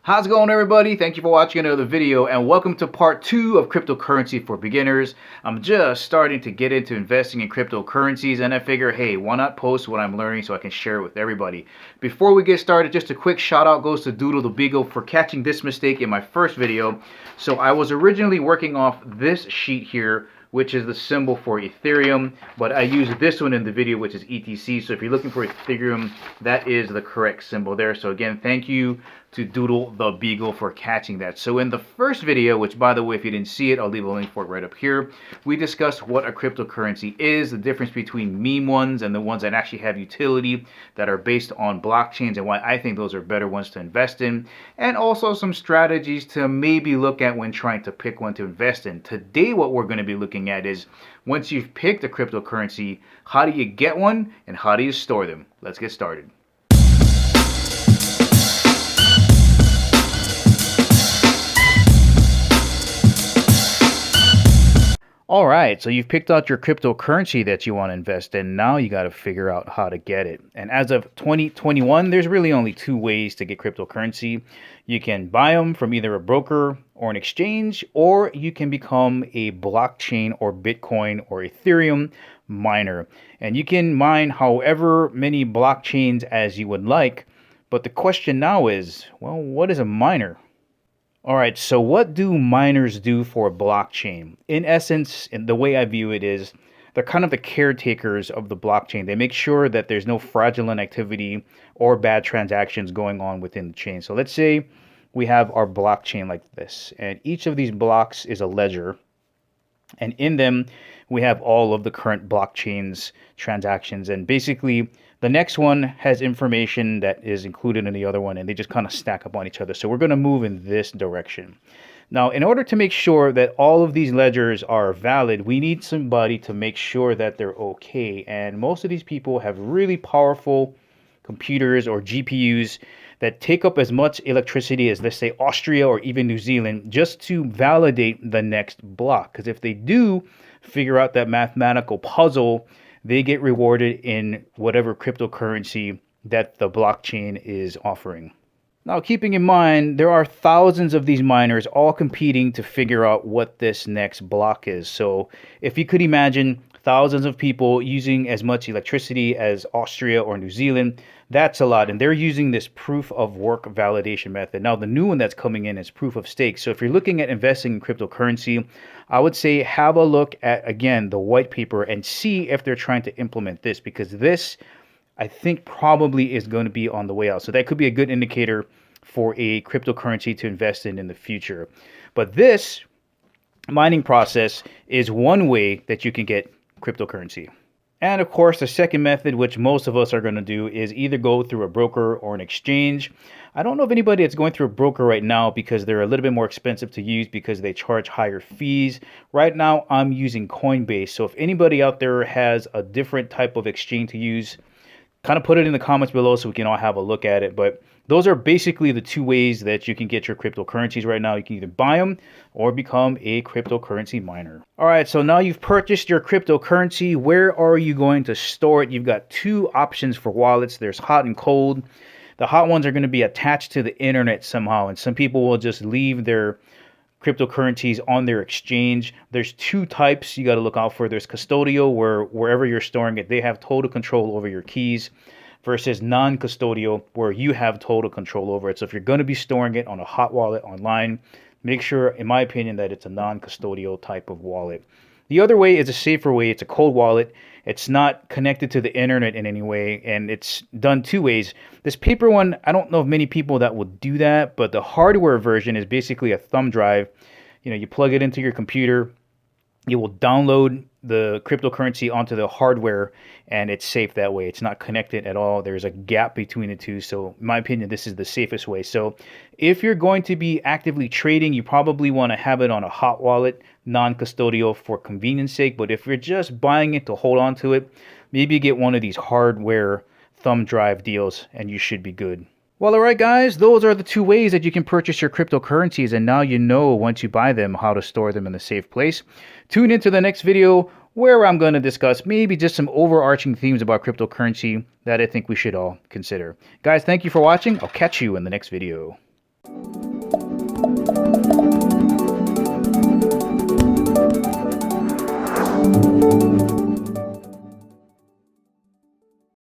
How's it going, everybody? Thank you for watching another video, and welcome to part 2 of cryptocurrency for beginners. I'm just starting to get into investing in cryptocurrencies, and I figure, hey, why not post what I'm learning so I can share it with everybody. Before we get started, just a quick shout out goes to Doodle the Beagle for catching this mistake in my first video. So I was originally working off this sheet here, which is the symbol for Ethereum, but I used this one in the video, which is ETC. So if you're looking for Ethereum, that is the correct symbol there. So again, thank you to Doodle the Beagle for catching that. So in the first video, which by the way, if you didn't see it, I'll leave a link for it right up here, we discussed what a cryptocurrency is, the difference between meme ones and the ones that actually have utility that are based on blockchains, and why I think those are better ones to invest in, and also some strategies to maybe look at when trying to pick one to invest in. Today, what we're going to be looking at is, once you've picked a cryptocurrency, how do you get one and how do you store them? Let's get started. All right, so you've picked out your cryptocurrency that you want to invest in. Now you got to figure out how to get it. And as of 2021, there's really only two ways to get cryptocurrency. You can buy them from either a broker or an exchange, or you can become a blockchain or Bitcoin or Ethereum miner. And you can mine however many blockchains as you would like. But the question now is, well, what is a miner? All right, so what do miners do for a blockchain? In essence, in the way I view it is, they're kind of the caretakers of the blockchain. They make sure that there's no fraudulent activity or bad transactions going on within the chain. So let's say we have our blockchain like this, and each of these blocks is a ledger. And in them, we have all of the current blockchain's transactions. And basically, the next one has information that is included in the other one, and they just kind of stack up on each other. So we're going to move in this direction. Now, in order to make sure that all of these ledgers are valid, we need somebody to make sure that they're okay. And most of these people have really powerful computers or GPUs that take up as much electricity as, let's say, Austria or even New Zealand, just to validate the next block. Because if they do figure out that mathematical puzzle, they get rewarded in whatever cryptocurrency that the blockchain is offering. Now, keeping in mind, there are thousands of these miners all competing to figure out what this next block is. So if you could imagine thousands of people using as much electricity as Austria or New Zealand, that's a lot. And they're using this proof of work validation method. Now, the new one that's coming in is proof of stake. So if you're looking at investing in cryptocurrency, I would say have a look at, again, the white paper and see if they're trying to implement this, because this, I think, probably is going to be on the way out. So that could be a good indicator for a cryptocurrency to invest in the future. But this mining process is one way that you can get cryptocurrency. And of course, the second method, which most of us are going to do, is either go through a broker or an exchange. I don't know of anybody that's going through a broker right now because they're a little bit more expensive to use because they charge higher fees. Right now, I'm using Coinbase. So if anybody out there has a different type of exchange to use, kind of put it in the comments below so we can all have a look at it. But those are basically the two ways that you can get your cryptocurrencies right now. You can either buy them or become a cryptocurrency miner. All right, so now you've purchased your cryptocurrency. Where are you going to store it? You've got two options for wallets. There's hot and cold. The hot ones are going to be attached to the internet somehow, and some people will just leave their cryptocurrencies on their exchange. There's two types you got to look out for. There's custodial, where wherever you're storing it, they have total control over your keys, versus non-custodial, where you have total control over it. So if you're going to be storing it on a hot wallet online, make sure, in my opinion, that it's a non-custodial type of wallet. The other way is a safer way. It's a cold wallet. It's not connected to the internet in any way, and it's done two ways. This paper one, I don't know of many people that will do that, but the hardware version is basically a thumb drive. You know, you plug it into your computer, you will download the cryptocurrency onto the hardware, and it's safe that way. It's not connected at all. There's a gap between the two. So in my opinion, this is the safest way. So if you're going to be actively trading, you probably want to have it on a hot wallet, non-custodial, for convenience sake. But if you're just buying it to hold on to it, maybe you get one of these hardware thumb drive deals and you should be good. Well, all right, guys, those are the two ways that you can purchase your cryptocurrencies, and now you know, once you buy them, how to store them in a safe place. Tune into the next video where I'm going to discuss maybe just some overarching themes about cryptocurrency that I think we should all consider. Guys, thank you for watching. I'll catch you in the next video.